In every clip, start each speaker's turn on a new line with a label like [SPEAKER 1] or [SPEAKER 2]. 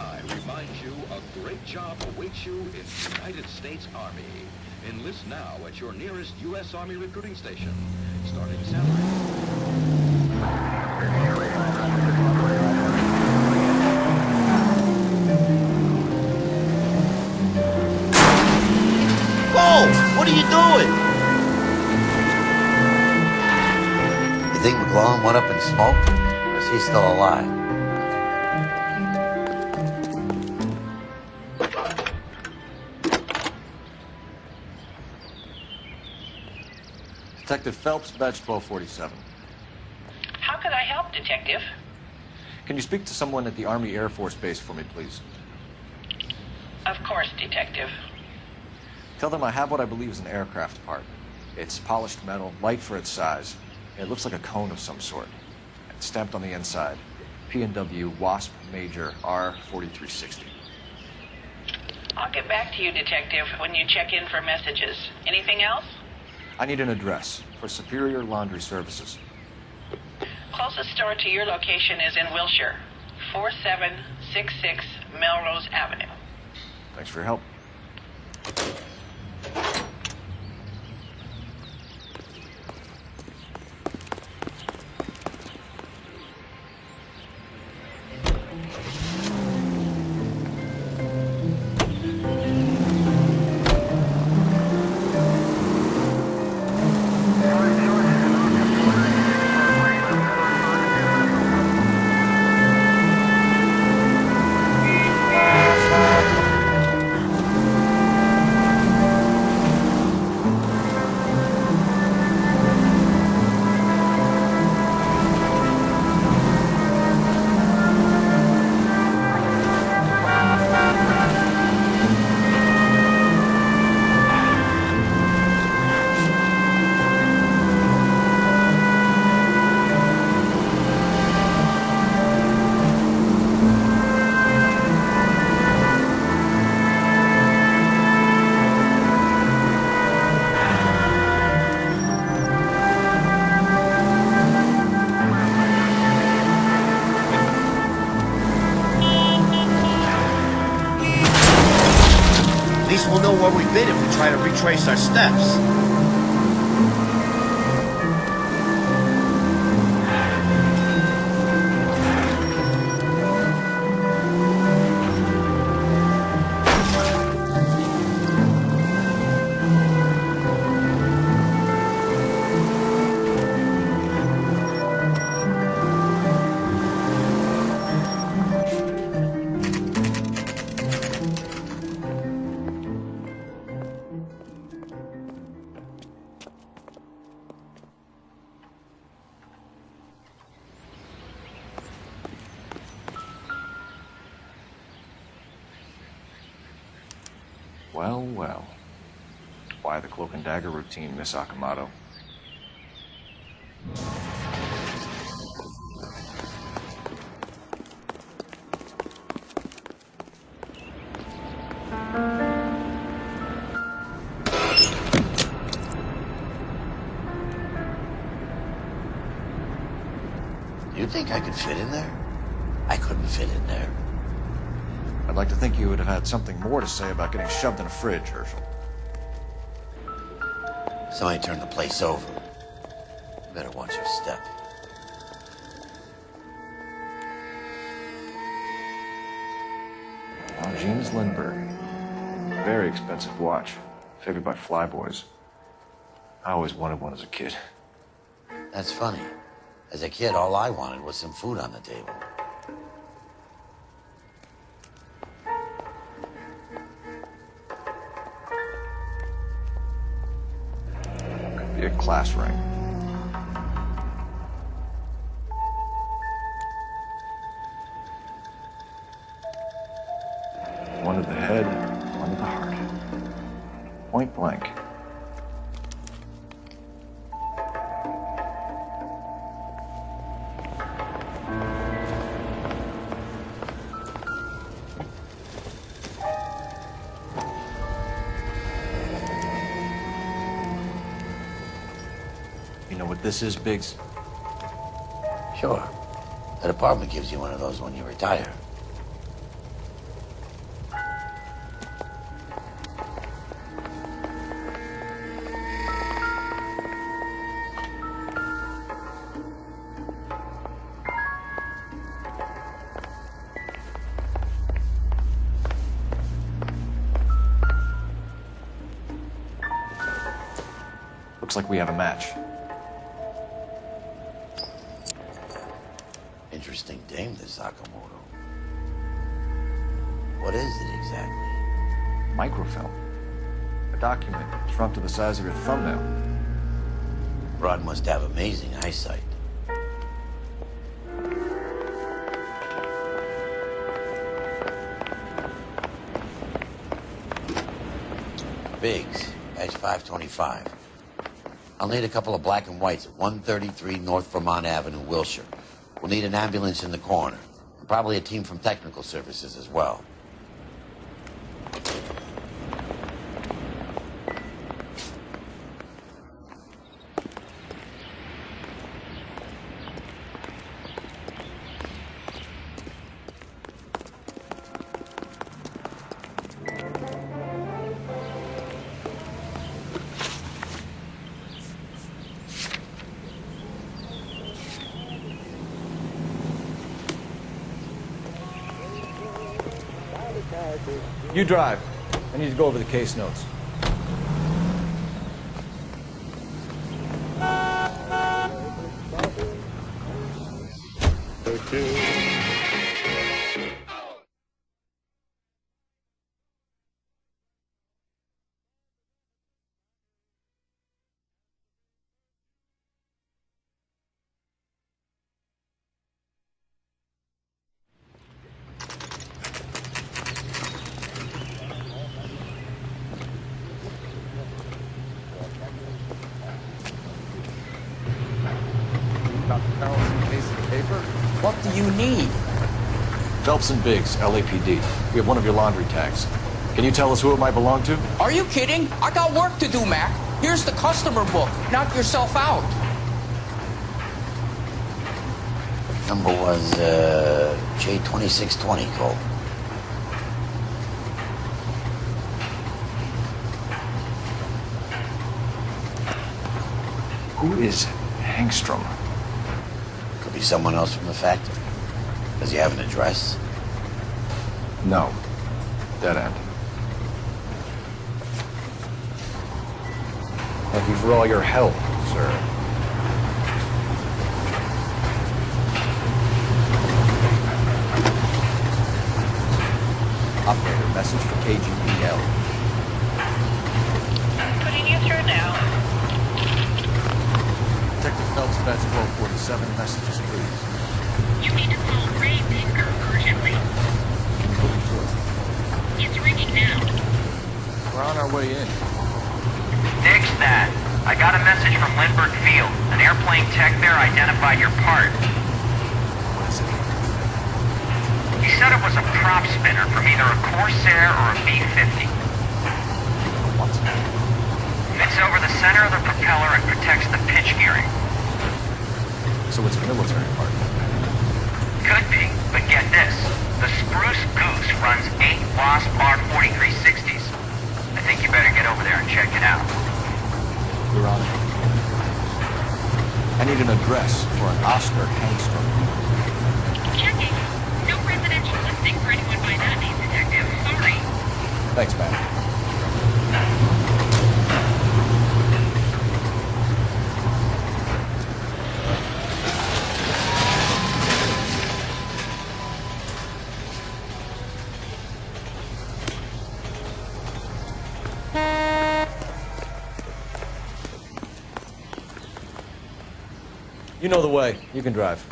[SPEAKER 1] I remind you, a great job awaits you in the United States Army. Enlist now at your nearest U.S. Army recruiting station. Starting salary.
[SPEAKER 2] Whoa! What are you doing? You think McClellan went up in smoke? Or is he still alive?
[SPEAKER 3] Detective Phelps, badge 1247.
[SPEAKER 4] How could I help, Detective?
[SPEAKER 3] Can you speak to someone at the Army Air Force Base for me, please?
[SPEAKER 4] Of course, Detective.
[SPEAKER 3] Tell them I have what I believe is an aircraft part. It's polished metal, light for its size. It looks like a cone of some sort. It's stamped on the inside. P&W Wasp Major R4360.
[SPEAKER 4] I'll get back to you, Detective, when you check in for messages. Anything else?
[SPEAKER 3] I need an address for Superior Laundry Services.
[SPEAKER 4] Closest store to your location is in Wilshire, 4766 Melrose Avenue.
[SPEAKER 3] Thanks for your help.
[SPEAKER 2] We'll know where we've been if we try to retrace our steps.
[SPEAKER 3] Well, well. Why the cloak and dagger routine, Miss Akamoto?
[SPEAKER 2] You think I could fit in there? I couldn't fit in there.
[SPEAKER 3] I'd like to think you would have had something more to say about getting shoved in a fridge, Herschel.
[SPEAKER 2] Somebody turned the place over. You better watch your step.
[SPEAKER 3] James Lindbergh. Very expensive watch. Favored by flyboys. I always wanted one as a kid.
[SPEAKER 2] That's funny. As a kid, all I wanted was some food on the table.
[SPEAKER 3] Could be a class ring. One to the head, one to the heart. Point blank. You know what this is, Biggs?
[SPEAKER 2] Sure. The department gives you one of those when you retire.
[SPEAKER 3] Looks like we have a match.
[SPEAKER 2] Interesting dame, this Sakamoto. What is it exactly?
[SPEAKER 3] Microfilm. A document shrunk to the size of your thumbnail.
[SPEAKER 2] Rod must have amazing eyesight. Biggs, badge 525. I'll need a couple of black and whites at 133 North Vermont Avenue, Wilshire. We'll need an ambulance in the corner. And probably a team from technical services as well.
[SPEAKER 3] You drive. I need to go over the case notes.
[SPEAKER 5] What do you need?
[SPEAKER 3] Phelps and Biggs, LAPD. We have one of your laundry tags. Can you tell us who it might belong to?
[SPEAKER 5] Are you kidding? I got work to do, Mac. Here's the customer book. Knock yourself out.
[SPEAKER 2] Number was, J2620, Cole.
[SPEAKER 3] Who is Hangstrom?
[SPEAKER 2] Could be someone else from the factory. Does he have an address?
[SPEAKER 3] No. Dead end. Thank you for all your help, sir. Operator, message for KGPL.
[SPEAKER 4] Putting you through now.
[SPEAKER 3] Detective Phelps, badge 1247, messages, please.
[SPEAKER 6] You need to call Ray Baker urgently.
[SPEAKER 3] Can you put me through?
[SPEAKER 6] It's ringing now.
[SPEAKER 3] We're on our way in.
[SPEAKER 7] Nix that. I got a message from Lindbergh Field. An airplane tech there identified your part.
[SPEAKER 3] What is it?
[SPEAKER 7] He said it was a prop spinner from either a Corsair or a B-50.
[SPEAKER 3] What?
[SPEAKER 7] It's over the center of the propeller and protects the pitch gearing.
[SPEAKER 3] So it's a military part.
[SPEAKER 7] Could be, but get this. The Spruce Goose runs 8 Wasp R4360s. I think you better get over there and check it out.
[SPEAKER 3] We're on it. I need an address for an Oscar Hangstrom.
[SPEAKER 6] Checking. No residential listing for anyone by that name, Detective. Sorry.
[SPEAKER 3] Thanks, man. You know the way. You can drive.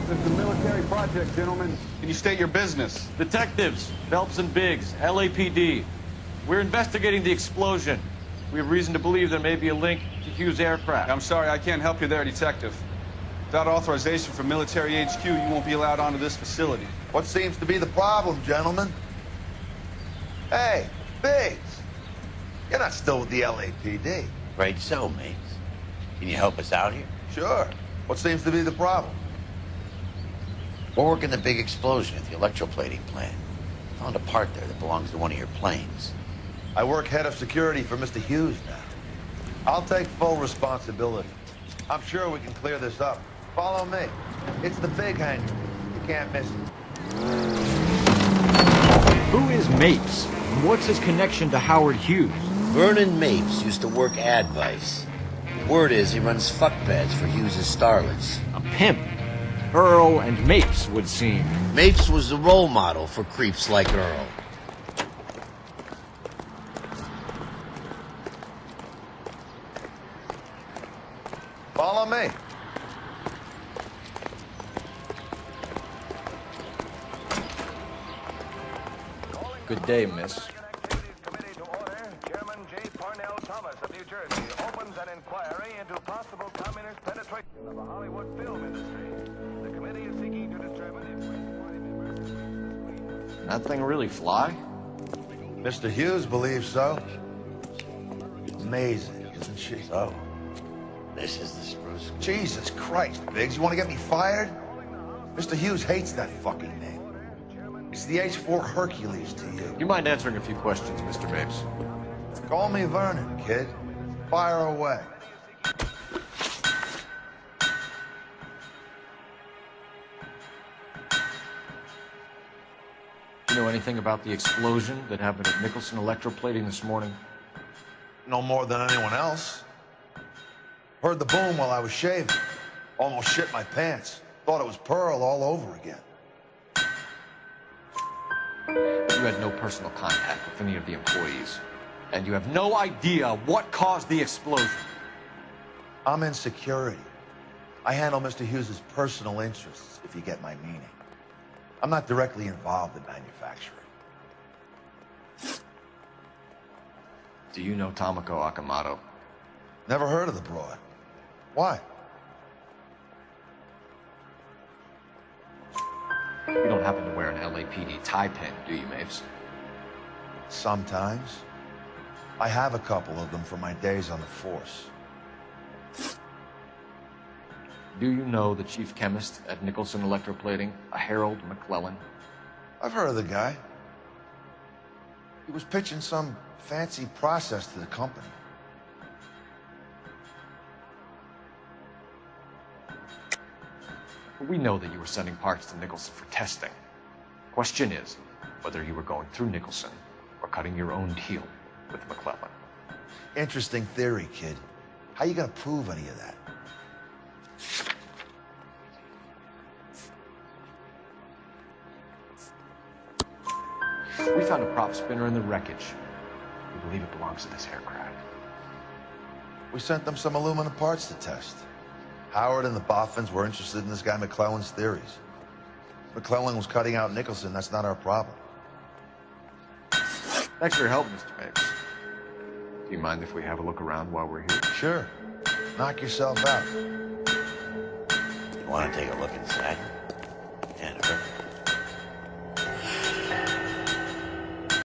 [SPEAKER 8] This is a military project, gentlemen. Can you state your business?
[SPEAKER 3] Detectives, Phelps and Biggs, LAPD. We're investigating the explosion. We have reason to believe there may be a link to Hughes' aircraft.
[SPEAKER 8] I'm sorry, I can't help you there, Detective. Without authorization from military HQ, you won't be allowed onto this facility.
[SPEAKER 9] What seems to be the problem, gentlemen? Hey, Biggs, you're not still with the LAPD.
[SPEAKER 2] Afraid so, mates. Can you help us out here?
[SPEAKER 9] Sure. What seems to be the problem?
[SPEAKER 2] We're working the big explosion at the electroplating plant. Found a part there that belongs to one of your planes.
[SPEAKER 9] I work head of security for Mr. Hughes now. I'll take full responsibility. I'm sure we can clear this up. Follow me. It's the big hangar. You can't miss it.
[SPEAKER 10] Who is Mapes? And what's his connection to Howard Hughes?
[SPEAKER 2] Vernon Mapes used to work Advice. Word is he runs fuck pads for Hughes' starlets.
[SPEAKER 10] A pimp. Earl and Mapes would seem.
[SPEAKER 2] Mapes was the role model for creeps like Earl.
[SPEAKER 9] Follow me.
[SPEAKER 3] Good day, miss.
[SPEAKER 11] Chairman J. Parnell Thomas of New Jersey opens an inquiry into possible communist penetration of the Hollywood film industry. The committee is seeking to determine if
[SPEAKER 3] That thing really fly?
[SPEAKER 9] Mr. Hughes believes so. Amazing, isn't she?
[SPEAKER 2] So, this is the spruce.
[SPEAKER 9] Jesus Christ, Biggs, you want to get me fired? Mr. Hughes hates that fucking name. It's the H-4 Hercules to you.
[SPEAKER 3] Do you mind answering a few questions, Mr. Mapes?
[SPEAKER 9] Call me Vernon, kid. Fire away.
[SPEAKER 3] Do you know anything about the explosion that happened at Nicholson Electroplating this morning?
[SPEAKER 9] No more than anyone else. Heard the boom while I was shaving. Almost shit my pants. Thought it was Pearl all over again.
[SPEAKER 3] You had no personal contact with any of the employees, and you have no idea what caused the explosion.
[SPEAKER 9] I'm in security. I handle Mr. Hughes' personal interests, if you get my meaning. I'm not directly involved in manufacturing.
[SPEAKER 3] Do you know Tomoko Akamoto?
[SPEAKER 9] Never heard of the broad. Why?
[SPEAKER 3] You don't happen to wear an LAPD tie pin, do you, Mapes?
[SPEAKER 9] Sometimes. I have a couple of them from my days on the force.
[SPEAKER 3] Do you know the chief chemist at Nicholson Electroplating, a Harold McClellan?
[SPEAKER 9] I've heard of the guy. He was pitching some fancy process to the company.
[SPEAKER 3] We know that you were sending parts to Nicholson for testing. Question is whether you were going through Nicholson or cutting your own deal with McClellan.
[SPEAKER 9] Interesting theory, kid. How you gonna prove any of that?
[SPEAKER 3] We found a prop spinner in the wreckage. We believe it belongs to this aircraft.
[SPEAKER 9] We sent them some aluminum parts to test. Howard and the Boffins were interested in this guy McClellan's theories. McClellan was cutting out Nicholson. That's not our problem.
[SPEAKER 3] Thanks for your help, Mr. Mapes. Do you mind if we have a look around while we're here?
[SPEAKER 9] Sure. Knock yourself out.
[SPEAKER 2] You want to take a look inside?